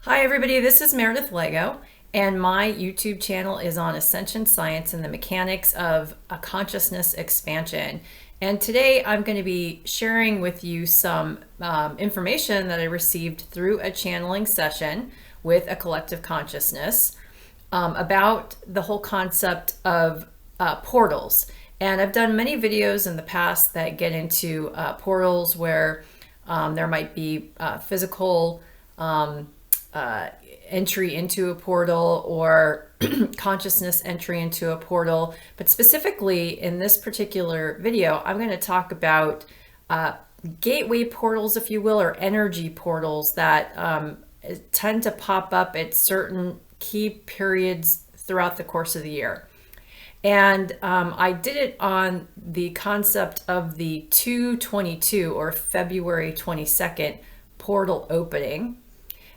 Hi everybody, this is Meredith Lego, and my YouTube channel is on Ascension Science and the mechanics of a consciousness expansion. And today I'm going to be sharing with you some information that I received through a channeling session with a collective consciousness about the whole concept of portals. And I've done many videos in the past that get into portals where there might be physical entry into a portal or consciousness entry into a portal. But specifically in this particular video, I'm going to talk about gateway portals, if you will, or energy portals that tend to pop up at certain key periods throughout the course of the year. And I did it on the concept of the 2/22 or February 22nd portal opening.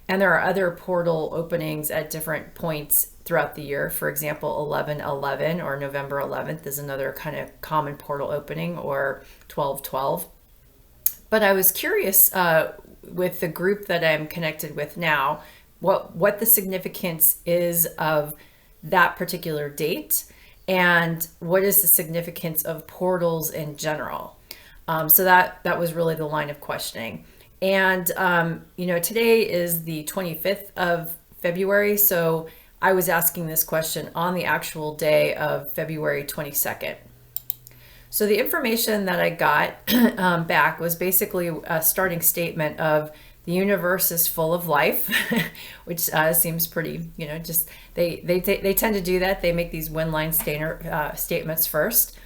And there are other portal openings at different points throughout the year. For example, 11/11 or November 11th is another kind of common portal opening, or 12/12. But I was curious with the group that I'm connected with now, what the significance is of that particular date, and what is the significance of portals in general. So that was really the line of questioning. And, today is the 25th of February, so I was asking this question on the actual day of February 22nd. So the information that I got back was basically a starting statement of the universe is full of life, which seems pretty, just they tend to do that. They make these one-line statements first.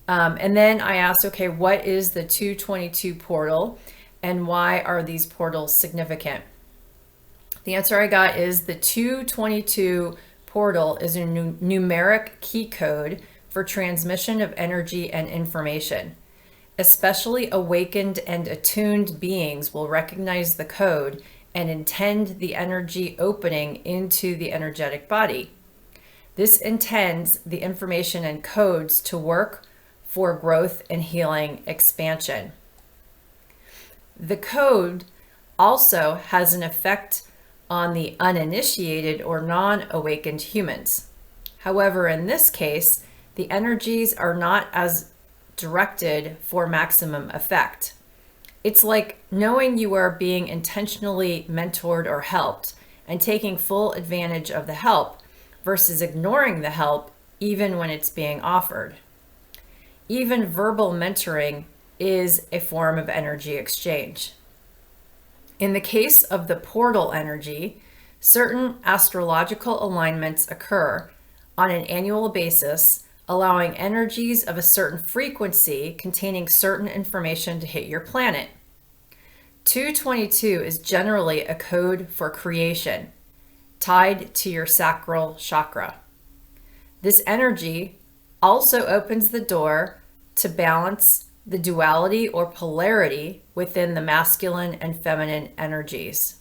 And then I asked, okay, what is the 2/22 portal? And why are these portals significant? The answer I got is the 2/22 portal is a numeric key code for transmission of energy and information. Especially awakened and attuned beings will recognize the code and intend the energy opening into the energetic body. This intends the information and codes to work for growth and healing expansion. The code also has an effect on the uninitiated or non-awakened humans. However, in this case, the energies are not as directed for maximum effect. It's like knowing you are being intentionally mentored or helped and taking full advantage of the help versus ignoring the help even when it's being offered. Even verbal mentoring is a form of energy exchange. In the case of the portal energy, certain astrological alignments occur on an annual basis, allowing energies of a certain frequency containing certain information to hit your planet. 2/22 is generally a code for creation, tied to your sacral chakra. This energy also opens the door to balance the duality or polarity within the masculine and feminine energies.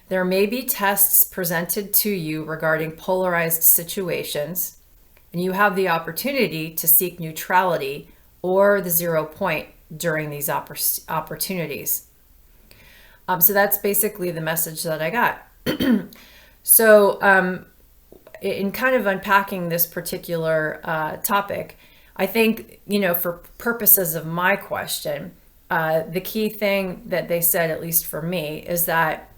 There may be tests presented to you regarding polarized situations, and you have the opportunity to seek neutrality or the 0 point during these opportunities. So that's basically the message that I got. So in kind of unpacking this particular topic, I think, for purposes of my question, the key thing that they said, at least for me, is that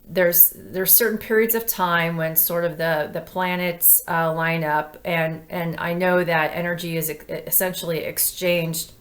there's certain periods of time when sort of the planets line up, and I know that energy is essentially exchanged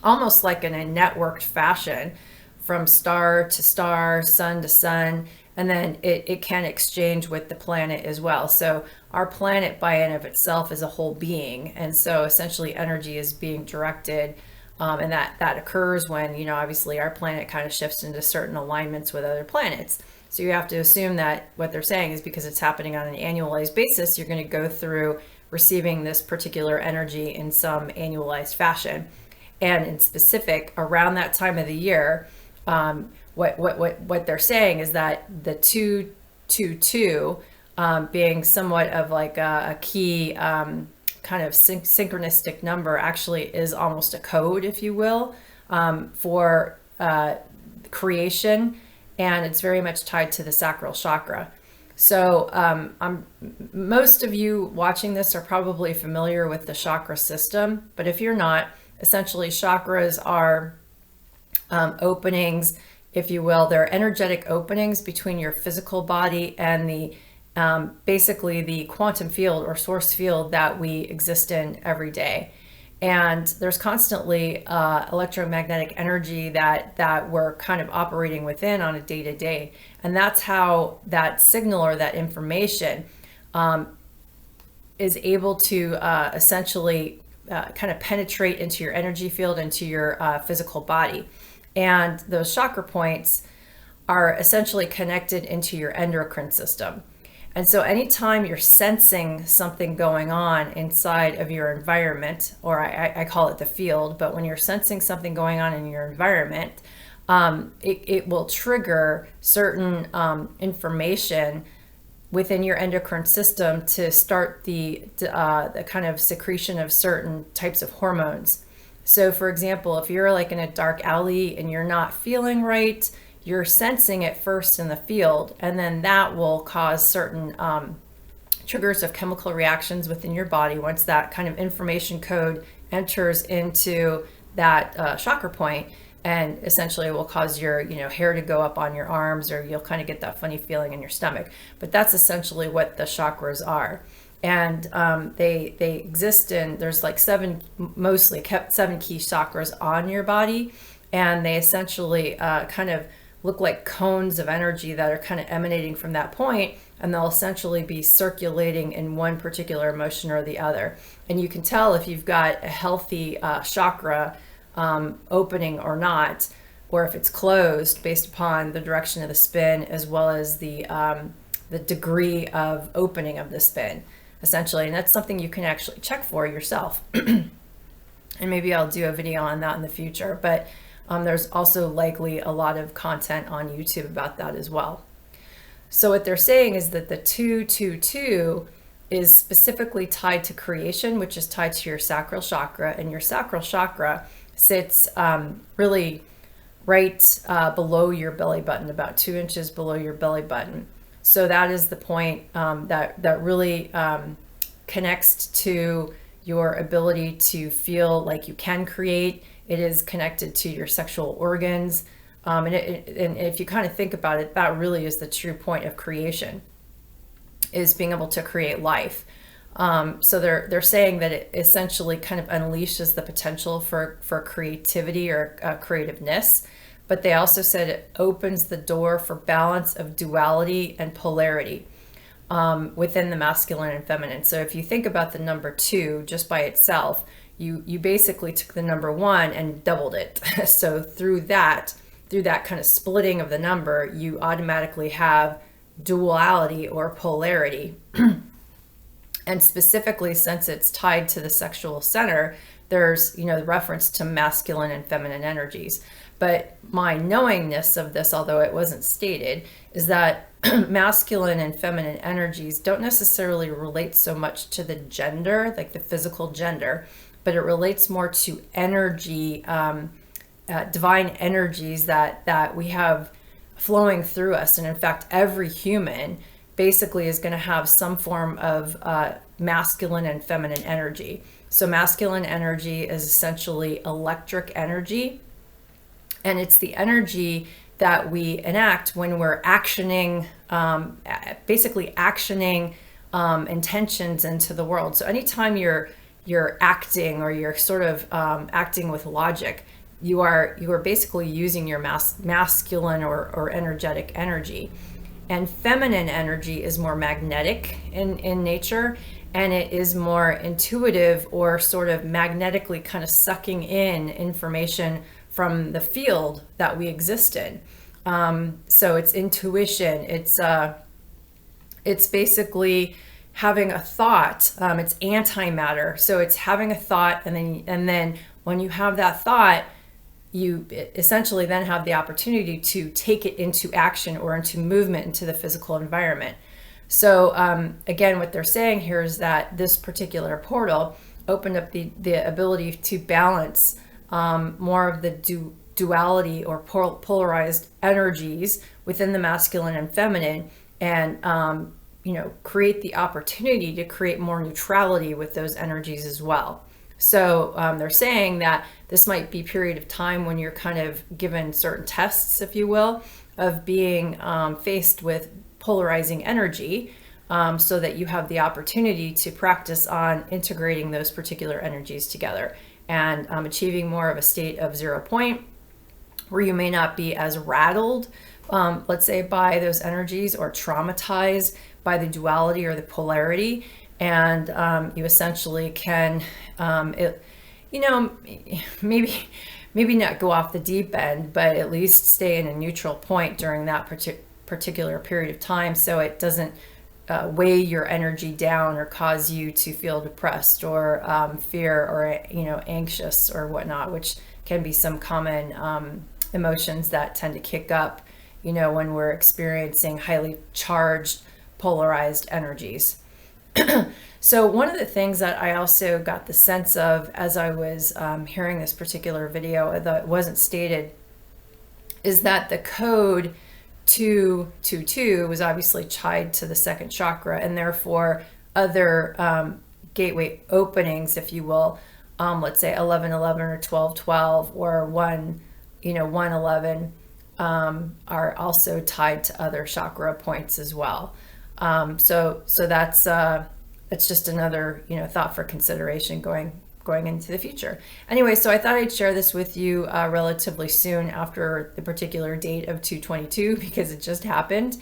almost like in a networked fashion from star to star, sun to sun, and then it can exchange with the planet as well. So our planet by and of itself is a whole being, and so essentially energy is being directed, and that occurs when, obviously our planet kind of shifts into certain alignments with other planets. So you have to assume that what they're saying is because it's happening on an annualized basis, you're going to go through receiving this particular energy in some annualized fashion. And in specific, around that time of the year, what they're saying is that the 2/22 being somewhat of like a key kind of synchronistic number actually is almost a code, if you will, for creation and it's very much tied to the sacral chakra. So most of you watching this are probably familiar with the chakra system, but if you're not, essentially chakras are openings, if you will. They're energetic openings between your physical body and the basically the quantum field or source field that we exist in every day. And there's constantly electromagnetic energy that we're kind of operating within on a day-to-day. And that's how that signal or that information is able to essentially kind of penetrate into your energy field, into your physical body. And those chakra points are essentially connected into your endocrine system. And so anytime you're sensing something going on inside of your environment, or I call it the field, but when you're sensing something going on in your environment, it will trigger certain information within your endocrine system to start the kind of secretion of certain types of hormones. So for example, if you're like in a dark alley and you're not feeling right, you're sensing it first in the field, and then that will cause certain triggers of chemical reactions within your body. Once that kind of information code enters into that chakra point, and essentially will cause your hair to go up on your arms, or you'll kind of get that funny feeling in your stomach. But that's essentially what the chakras are. And they exist in, there's like seven key chakras on your body, and they essentially kind of look like cones of energy that are kind of emanating from that point, and they'll essentially be circulating in one particular emotion or the other. And you can tell if you've got a healthy chakra opening or not, or if it's closed, based upon the direction of the spin as well as the degree of opening of the spin, essentially. And that's something you can actually check for yourself. And maybe I'll do a video on that in the future, but there's also likely a lot of content on YouTube about that as well. So what they're saying is that the 222 is specifically tied to creation, which is tied to your sacral chakra, and your sacral chakra sits really right below your belly button, about 2 inches below your belly button. So that is the point that really connects to your ability to feel like you can create. It is connected to your sexual organs. And if you kind of think about it, that really is the true point of creation, is being able to create life. So they're saying that it essentially kind of unleashes the potential for creativity or creativeness. But they also said it opens the door for balance of duality and polarity within the masculine and feminine. So if you think about the number 2 just by itself, you basically took the number 1 and doubled it. So through that kind of splitting of the number, you automatically have duality or polarity. And specifically, since it's tied to the sexual center, there's the reference to masculine and feminine energies. But my knowingness of this, although it wasn't stated, is that masculine and feminine energies don't necessarily relate so much to the gender, like the physical gender, but it relates more to energy, divine energies that we have flowing through us. And in fact, every human basically is going to have some form of masculine and feminine energy. So masculine energy is essentially electric energy, and it's the energy that we enact when we're actioning, basically actioning intentions into the world. So anytime you're acting, or you're sort of acting with logic, you are basically using your masculine or energetic energy. And feminine energy is more magnetic in nature, and it is more intuitive, or sort of magnetically kind of sucking in information from the field that we exist in. So it's intuition. It's basically having a thought. It's antimatter. So it's having a thought, and then when you have that thought, you essentially then have the opportunity to take it into action or into movement into the physical environment. So again, what they're saying here is that this particular portal opened up the ability to balance more of the duality or polarized energies within the masculine and feminine, and create the opportunity to create more neutrality with those energies as well. So they're saying that this might be a period of time when you're kind of given certain tests, if you will, of being faced with polarizing energy, so that you have the opportunity to practice on integrating those particular energies together and achieving more of a state of 0 point, where you may not be as rattled, let's say, by those energies, or traumatized by the duality or the polarity. And you essentially can, maybe not go off the deep end, but at least stay in a neutral point during that particular period of time, so it doesn't weigh your energy down or cause you to feel depressed or fear or anxious or whatnot, which can be some common emotions that tend to kick up when we're experiencing highly charged, polarized energies. So one of the things that I also got the sense of as I was hearing this particular video that wasn't stated is that the code 222 was obviously tied to the second chakra, and therefore other gateway openings, if you will, let's say 1111 or 1212 or 111, are also tied to other chakra points as well. So that's it's just another thought for consideration going into the future. Anyway, so I thought I'd share this with you relatively soon after the particular date of 222, because it just happened.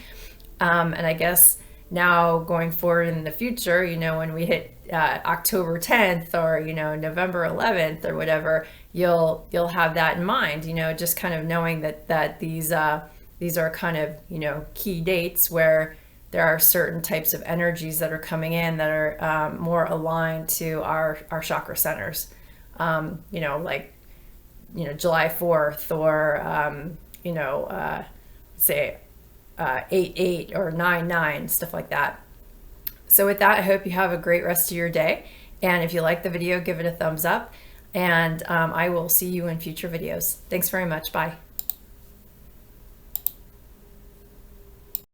And I guess now going forward in the future, when we hit October 10th or November 11th or whatever, you'll have that in mind. Just kind of knowing that these are kind of key dates where there are certain types of energies that are coming in that are more aligned to our chakra centers. Like July 4th, or say 8/8 or 9/9, stuff like that. So with that, I hope you have a great rest of your day. And if you like the video, give it a thumbs up. And I will see you in future videos. Thanks very much. Bye.